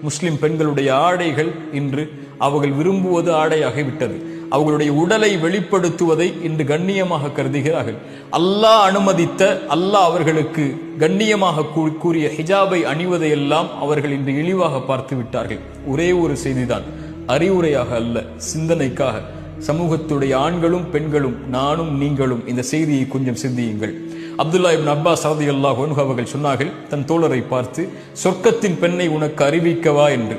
முஸ்லிம் பெண்களுடைய ஆடைகள் இன்று அவர்கள் விரும்புவது ஆடையாகிவிட்டது. அவர்களுடைய உடலை வெளிப்படுத்துவதை இன்று கண்ணியமாக கருதுகிறார்கள். அல்லாஹ் அனுமதித்த, அல்லாஹ் அவர்களுக்கு கண்ணியமாக கூறிய ஹிஜாபை அணிவதையெல்லாம் அவர்கள் இன்று இழிவாக பார்த்து விட்டார்கள். ஒரே ஒரு செய்திதான், அறிவுரையாக அல்ல, சிந்தனைக்காக. சமூகத்துடைய ஆண்களும் பெண்களும், நானும் நீங்களும் இந்த செய்தியை கொஞ்சம் சிந்தியுங்கள். அப்துல்லா இப்னு அப்பாஸ் ரலியல்லாஹு அன்ஹு அவர்கள் சொன்னார்கள், தன் தோழரை பார்த்து, சொர்க்கத்தின் பெண்ணை உனக்கு அறிவிக்கவா என்று.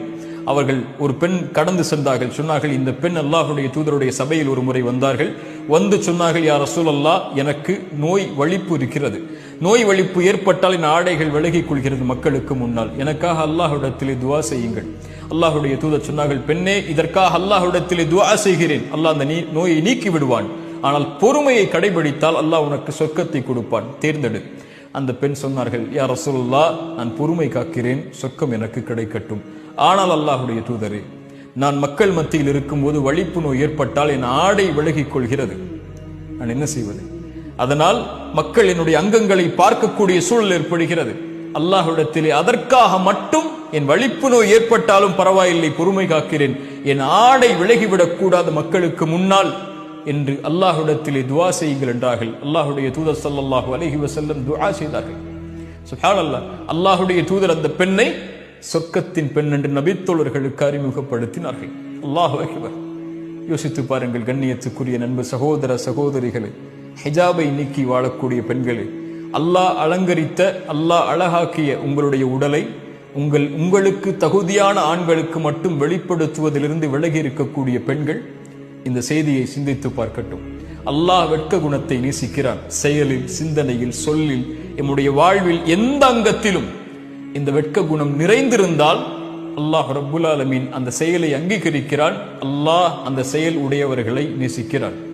அவர்கள் ஒரு பெண் கடந்து சென்றார்கள். சொன்னார்கள், இந்த பெண் அல்லாஹுடைய தூதருடைய சபையில் ஒரு முறை வந்தார்கள். வந்து சொன்னார்கள், யா ரசூலல்லாஹ், எனக்கு நோய் வலிப்பு இருக்கிறது. நோய் வலிப்பு ஏற்பட்டால் என் ஆடைகள் விலகிக் கொள்கிறது மக்களுக்கு முன்னால். எனக்காக அல்லாஹ்விடத்திலே துஆ செய்யுங்கள். அல்லாஹுடைய தூதர் சொன்னார்கள், பெண்ணே, இதற்காக அல்லாஹ்விடத்திலே துஆ செய்கிறேன். அல்லாஹ் அந்த நோயை நீக்கி விடுவான். ஆனால் பொறுமையை கடைபிடித்தால் அல்லாஹ் உனக்கு சொர்க்கத்தை கொடுப்பான், தேர்ந்தெடு. அந்த பெண் சொன்னார்கள், யா ரசூலுல்லாஹ், நான் பொறுமை காக்கிறேன், சொர்க்கம் எனக்கு கிடைக்கட்டும். ஆனால் அல்லாஹுடைய தூதரே, நான் மக்கள் மத்தியில் இருக்கும்போது வலிப்பு நோய் ஏற்பட்டால் என் ஆடை விலகிக் கொள்கிறது, நான் என்ன செய்வது? அதனால் மக்கள் என்னுடைய அங்கங்களை பார்க்கக்கூடிய சூழல் ஏற்படுகிறது. அல்லாஹ்விடத்திலே அதற்காக மட்டும் என் வலிப்பு நோய் ஏற்பட்டாலும் பரவாயில்லை, பொறுமை காக்கிறேன், என் ஆடை விலகிவிடக் கூடாது மக்களுக்கு முன்னால் என்று அல்லாஹ்விடத்திலே துஆ செய்யுங்கள் என்றார்கள். அல்லாஹுடைய தூதர் ஸல்லல்லாஹு அலைஹி வஸல்லம் துஆ செய்தார்கள். சுப்ஹானல்லாஹ், அல்லாஹுடைய தூதர் அந்த பெண்ணை சொர்க்கத்தின் பெண் என்று நபித்தோழர்களுக்கு அறிமுகப்படுத்தினார்கள். அல்லாஹு அக்பர். யோசித்து பாருங்கள் கண்ணியத்துக்குரிய நண்பு சகோதர சகோதரிகளே, ஹிஜாபை நீக்கி வாழக்கூடிய பெண்களே, அல்லாஹ் அலங்கரித்த, அல்லாஹ் அழகாக்கிய உங்களுடைய உடலை உங்களுக்கு தகுதியான ஆண்களுக்கு மட்டும் வெளிப்படுத்துவதிலிருந்து விலகி இருக்கக்கூடிய பெண்கள் இந்த செய்தியை சிந்தித்து பார்க்கட்டும். அல்லாஹ் வெட்க குணத்தை நேசிக்கிறான். செயலில், சிந்தனையில், சொல்லில், நம்முடைய வாழ்வில் எந்த அங்கத்திலும் இந்த வெட்க குணம் நிறைந்திருந்தால் அல்லாஹ் ரப்புல் ஆலமீன் அந்த செயலை அங்கீகரிக்கிறான். அல்லாஹ் அந்த செயல் உடையவர்களை நேசிக்கிறான்.